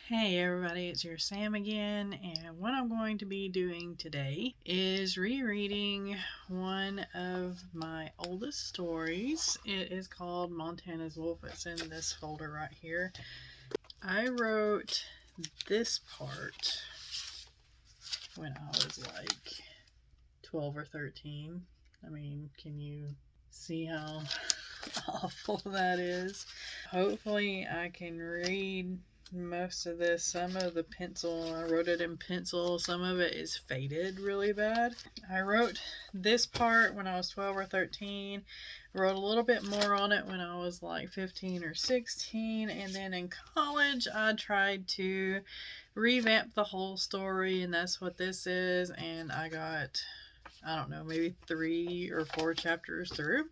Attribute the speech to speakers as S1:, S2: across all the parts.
S1: Hey everybody, it's your Sam again, and what I'm going to be doing today is rereading one of my oldest stories. It is called Montana's Wolf. It's in this folder right here. I wrote this part when I was like 12 or 13. I mean, can you see how awful that is? Hopefully I can read most of this. Some of the pencil, I wrote it in pencil. Some of it is faded really bad. I wrote this part when I was 12 or 13. Wrote a little bit more on it when I was like 15 or 16. And then in college, I tried to revamp the whole story, and that's what this is. And I got, I don't know, maybe 3 or 4 chapters through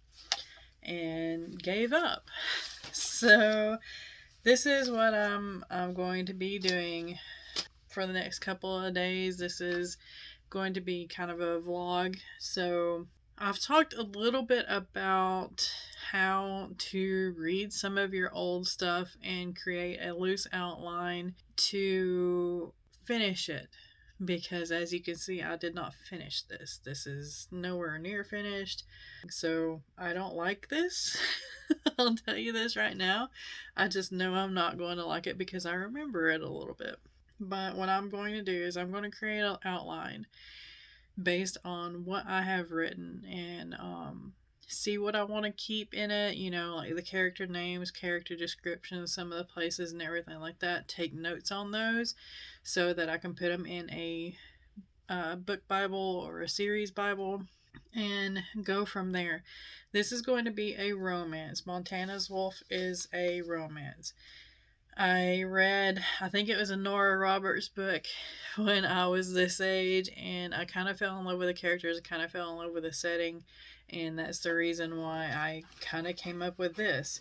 S1: and gave up. So this is what I'm going to be doing for the next couple of days. This is going to be kind of a vlog. So I've talked a little bit about how to read some of your old stuff and create a loose outline to finish it. Because as you can see, I did not finish this. This is nowhere near finished. So I don't like this. I'll tell you this right now. I just know I'm not going to like it because I remember it a little bit. But what I'm going to do is I'm going to create an outline based on what I have written and see what I want to keep in it. You know, like the character names, character descriptions, some of the places and everything like that. Take notes on those so that I can put them in a book Bible or a series Bible and go from there. This is going to be a romance. Montana's Wolf is a romance. I read, I think it was a Nora Roberts book when I was this age, and I kind of fell in love with the characters. I kind of fell in love with the setting, and that's the reason why I kind of came up with this.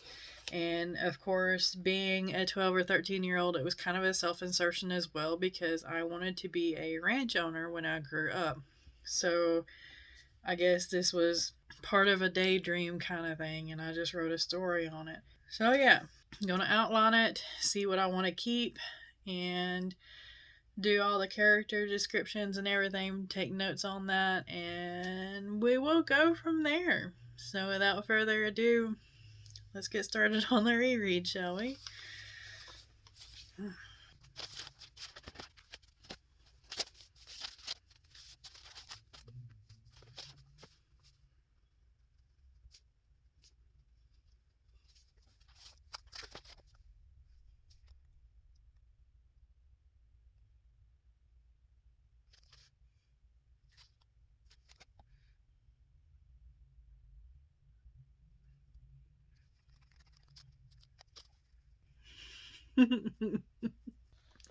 S1: And of course, being a 12 or 13-year-old, it was kind of a self-insertion as well because I wanted to be a ranch owner when I grew up. So I guess this was part of a daydream kind of thing, and I just wrote a story on it. So yeah, I'm going to outline it, see what I want to keep, and do all the character descriptions and everything, take notes on that, and we will go from there. So without further ado, let's get started on the reread, shall we?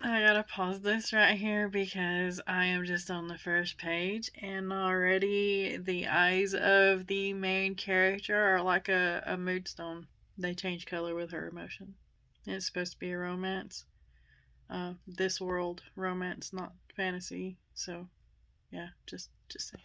S1: I gotta pause this right here because I am just on the first page, and already the eyes of the main character are like a mood stone. They change color with her emotion. And it's supposed to be a romance. This world romance, not fantasy. So, yeah, just say.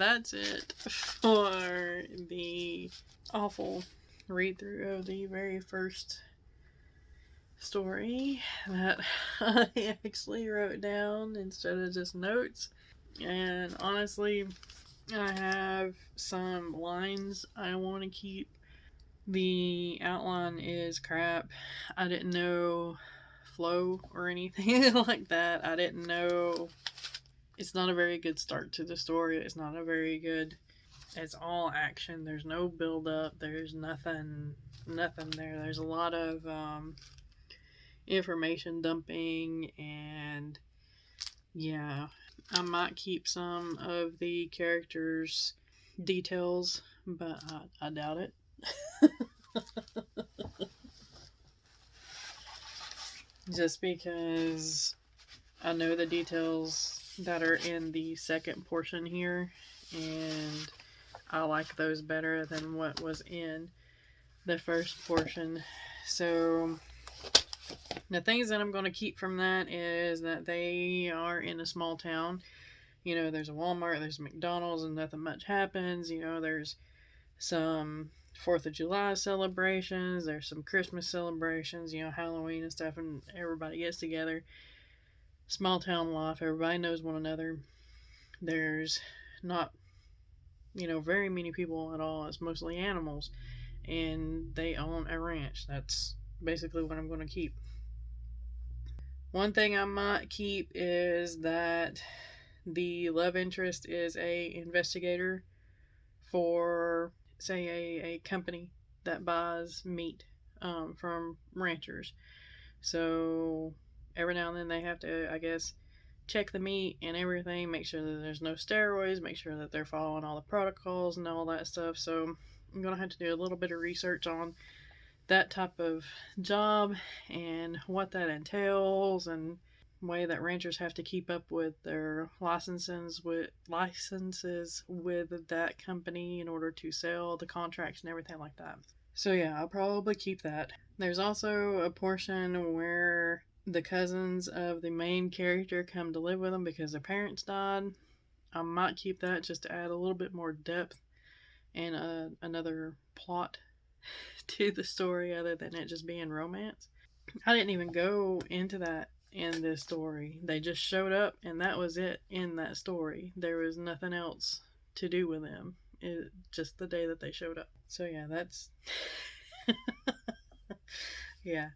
S1: that's it for the awful read through of the very first story that I actually wrote down instead of just notes. And honestly, I have some lines I want to keep. The outline is crap. I didn't know flow or anything like that. I didn't know. It's not a very good start to the story. It's not a very good. It's all action. There's no build up. There's nothing there. There's a lot of information dumping, and yeah, I might keep some of the characters' details, but I doubt it. Just because I know the details that are in the second portion here, and I like those better than what was in the first portion. So the things that I'm going to keep from that is that they are in a small town. You know, there's a Walmart, there's a McDonald's, and nothing much happens. You know, there's some 4th of July celebrations, there's some Christmas celebrations, you know, Halloween and stuff, and everybody gets together. Small town life, everybody knows one another. There's not, you know, very many people at all. It's mostly animals, and they own a ranch. That's basically what I'm going to keep. One thing I might keep is that the love interest is a investigator for, say, a company that buys meat from ranchers. So every now and then they have to, I guess, check the meat and everything, make sure that there's no steroids, make sure that they're following all the protocols and all that stuff. So I'm going to have to do a little bit of research on that type of job and what that entails, and way that ranchers have to keep up with their licenses with that company in order to sell the contracts and everything like that. So yeah, I'll probably keep that. There's also a portion where the cousins of the main character come to live with them because their parents died. I might keep that just to add a little bit more depth and another plot to the story other than it just being romance. I didn't even go into that in this story. They just showed up and that was it in that story. There was nothing else to do with them. Just the day that they showed up. So yeah, that's yeah.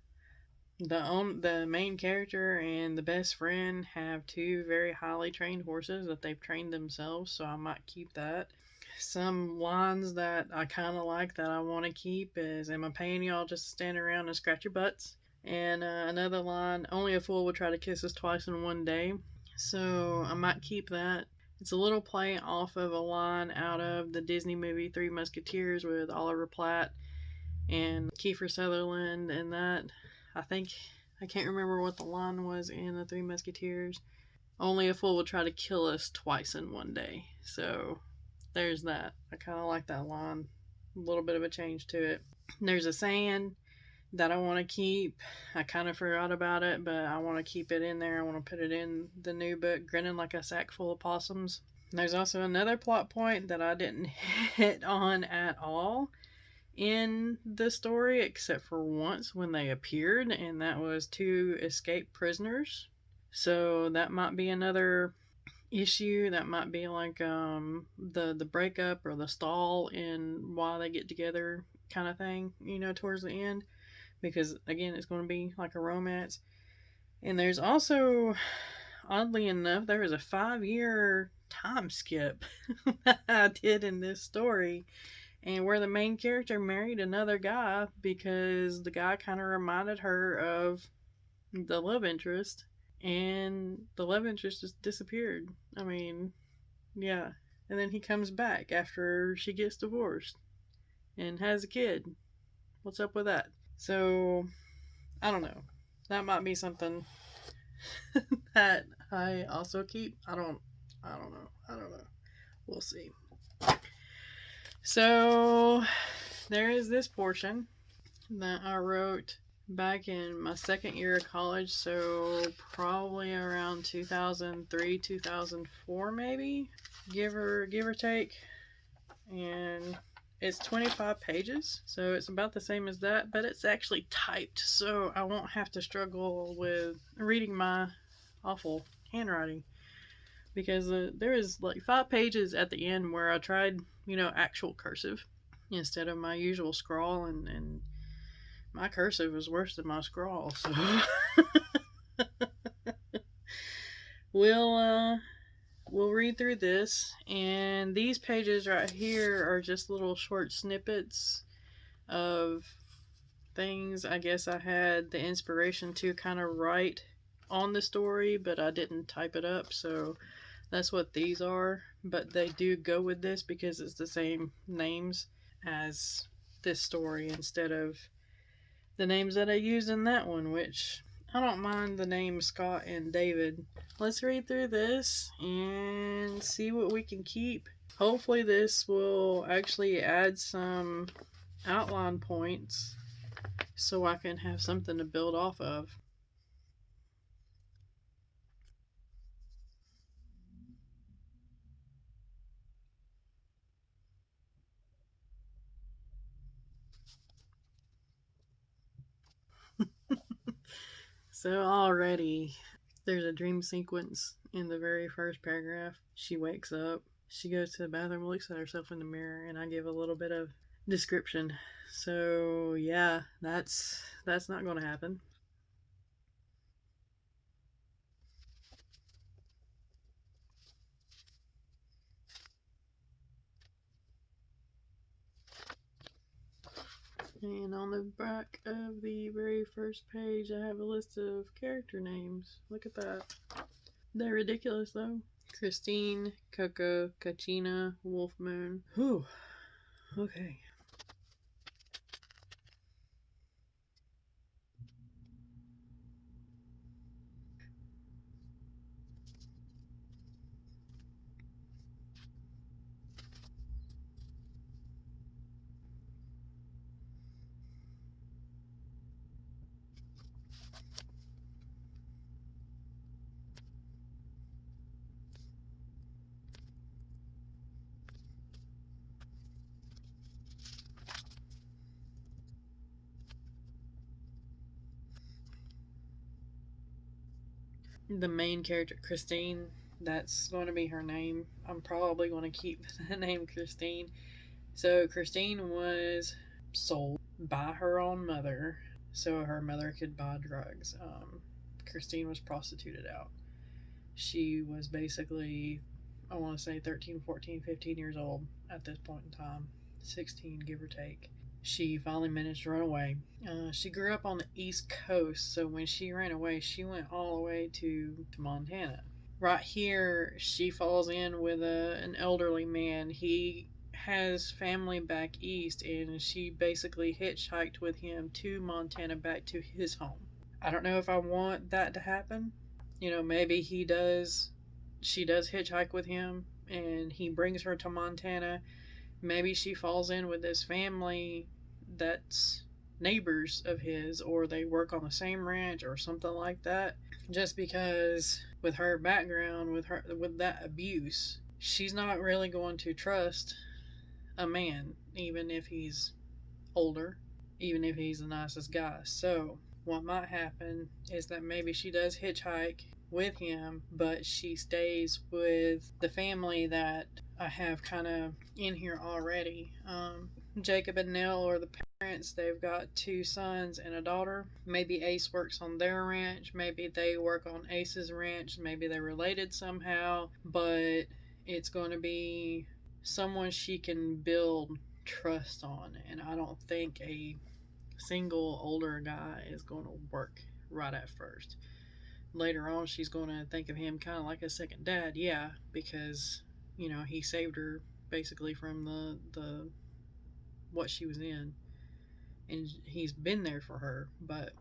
S1: The main character and the best friend have two very highly trained horses that they've trained themselves, so I might keep that. Some lines that I kind of like that I want to keep is, am I paying y'all just to stand around and scratch your butts? And another line, only a fool would try to kiss us twice in one day. So I might keep that. It's a little play off of a line out of the Disney movie Three Musketeers with Oliver Platt and Kiefer Sutherland, and that, I can't remember what the line was in the Three Musketeers. Only a fool would try to kill us twice in one day. So there's that. I kind of like that line. A little bit of a change to it. There's a saying that I want to keep. I kind of forgot about it, but I want to keep it in there. I want to put it in the new book, Grinning Like a Sack Full of Possums. There's also another plot point that I didn't hit on at all in the story, except for once when they appeared, and that was two escaped prisoners. So that might be another issue. That might be like the breakup or the stall in why they get together kind of thing, you know, towards the end. Because again, it's going to be like a romance. And there's also, oddly enough, there was a 5-year time skip that I did in this story, and where the main character married another guy because the guy kind of reminded her of the love interest, and the love interest just disappeared. I mean, yeah. And then he comes back after she gets divorced and has a kid. What's up with that? So I don't know. That might be something that I also keep. I don't know. We'll see. So there is this portion that I wrote back in my second year of college, so probably around 2003, 2004 maybe, give or take. And it's 25 pages, so it's about the same as that, but it's actually typed, so I won't have to struggle with reading my awful handwriting. Because there is like 5 pages at the end where I tried, actual cursive instead of my usual scrawl, and my cursive is worse than my scrawl. So we'll we'll read through this, and these pages right here are just little short snippets of things I guess I had the inspiration to kind of write on the story, but I didn't type it up, so that's what these are. But they do go with this because it's the same names as this story instead of the names that I used in that one, which I don't mind the names Scott and David. Let's read through this and see what we can keep. Hopefully this will actually add some outline points so I can have something to build off of. So already there's a dream sequence in the very first paragraph. She wakes up, she goes to the bathroom, looks at herself in the mirror, and I give a little bit of description. So yeah, that's not going to happen. And on the back of the very first page, I have a list of character names. Look at that. They're ridiculous though. Christine, Coco, Kachina, Wolf Moon. Whew. Okay. The main character, Christine, that's going to be her name. I'm probably going to keep the name Christine. So, Christine was sold by her own mother so her mother could buy drugs. Christine was prostituted out. She was basically, I want to say 13, 14, 15 years old at this point in time, 16, give or take. She finally managed to run away. She grew up on the East Coast, so when she ran away, she went all the way to Montana. Right here, she falls in with an elderly man. He has family back east, and she basically hitchhiked with him to Montana back to his home. I don't know if I want that to happen. Maybe she does hitchhike with him, and he brings her to Montana. Maybe she falls in with this family that's neighbors of his, or they work on the same ranch or something like that. Just because with her background, with that abuse, she's not really going to trust a man, even if he's older, even if he's the nicest guy. So what might happen is that maybe she does hitchhike with him, but she stays with the family that I have kind of in here already. Jacob and Nell are the parents. They've got 2 sons and a daughter. Maybe Ace works on their ranch. Maybe they work on Ace's ranch. Maybe they're related somehow. But it's going to be someone she can build trust on. And I don't think a single older guy is going to work right at first. Later on, she's going to think of him kind of like a second dad, yeah, because he saved her basically from the what she was in, and he's been there for her. But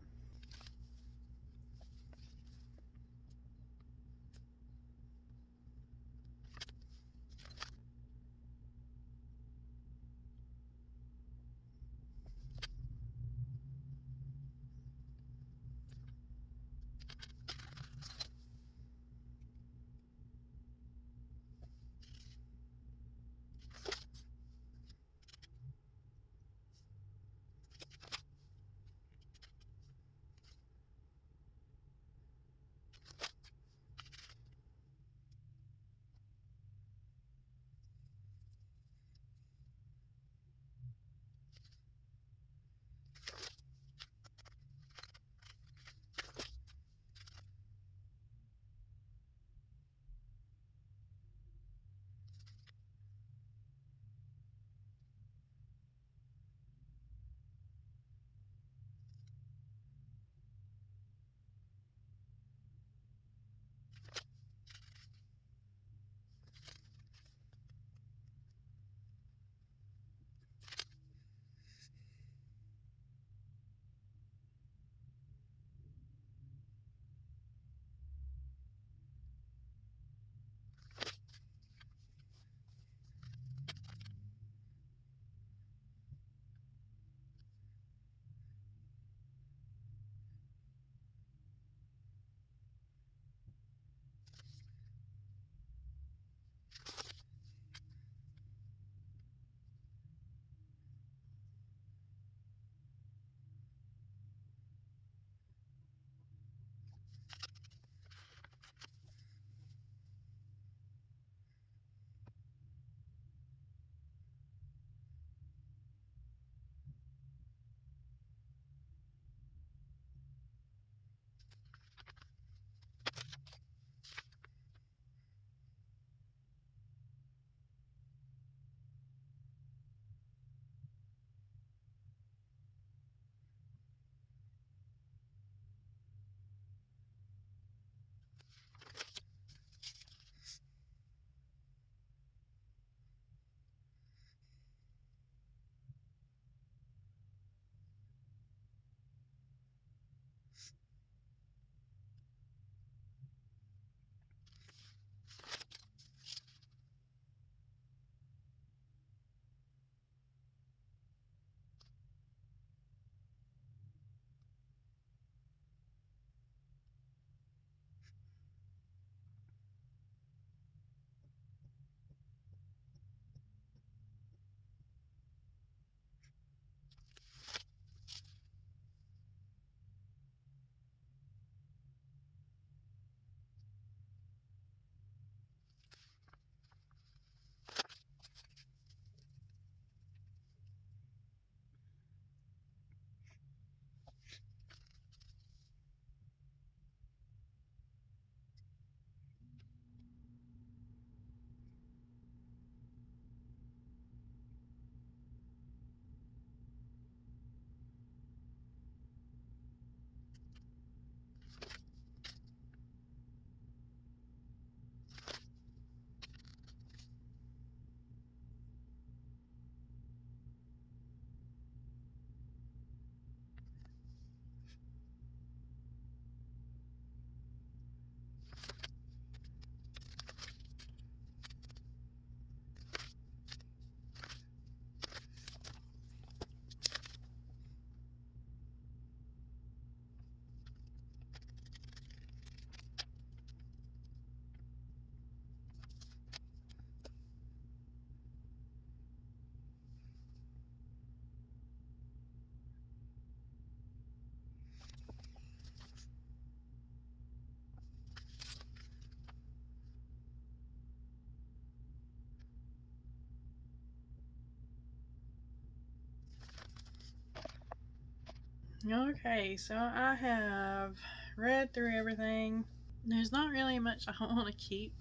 S1: Okay, so I have read through everything. There's not really much I want to keep.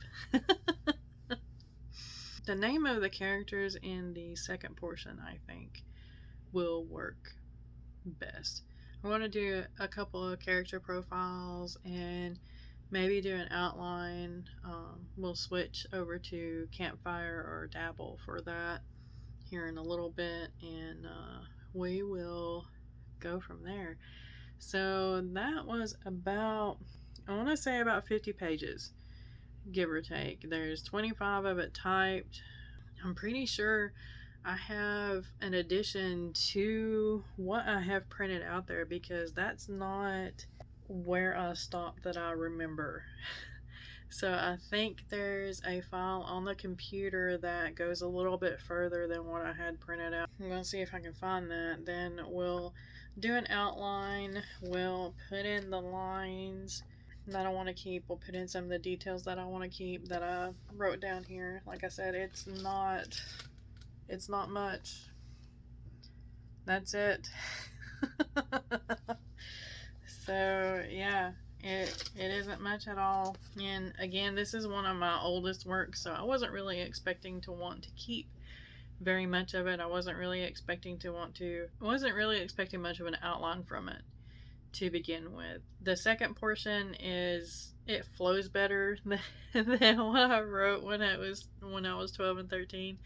S1: The name of the characters in the second portion, I think, will work best. I want to do a couple of character profiles and maybe do an outline. We'll switch over to Campfire or Dabble for that here in a little bit, and we will go from there. So that was about, I want to say about 50 pages, give or take. There's 25 of it typed. I'm pretty sure I have an addition to what I have printed out there because that's not where I stopped that I remember. So I think there's a file on the computer that goes a little bit further than what I had printed out. I'm going to see if I can find that. Then we'll do an outline. We'll put in the lines that I want to keep. We'll put in some of the details that I want to keep that I wrote down here. Like I said, it's not much. That's it. So yeah, it isn't much at all. And again, this is one of my oldest works, so I wasn't really expecting to want to keep very much of it. I wasn't really expecting much of an outline from it to begin with. The second portion it flows better than what I wrote when I was 12 and 13.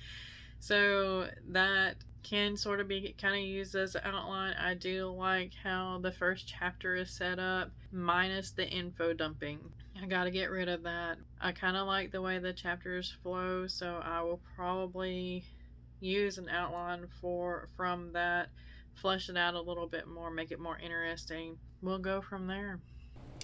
S1: So that can sort of be kind of used as an outline. I do like how the first chapter is set up, minus the info dumping. I gotta get rid of that. I kind of like the way the chapters flow, so I will probably use an outline from that, flesh it out a little bit more, make it more interesting. We'll go from there.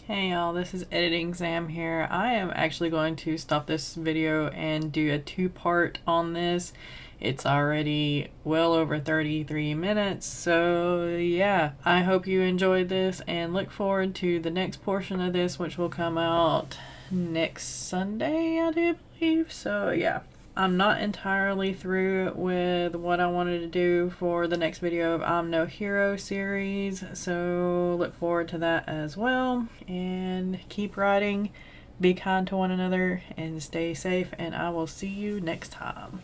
S1: Hey y'all, this is Editing Sam here. I am actually going to stop this video and do a two-part on this. It's already well over 33 minutes, so yeah. I hope you enjoyed this and look forward to the next portion of this, which will come out next Sunday, I do believe. So yeah. I'm not entirely through with what I wanted to do for the next video of I'm No Hero series, so look forward to that as well. And keep writing, be kind to one another, and stay safe, and I will see you next time.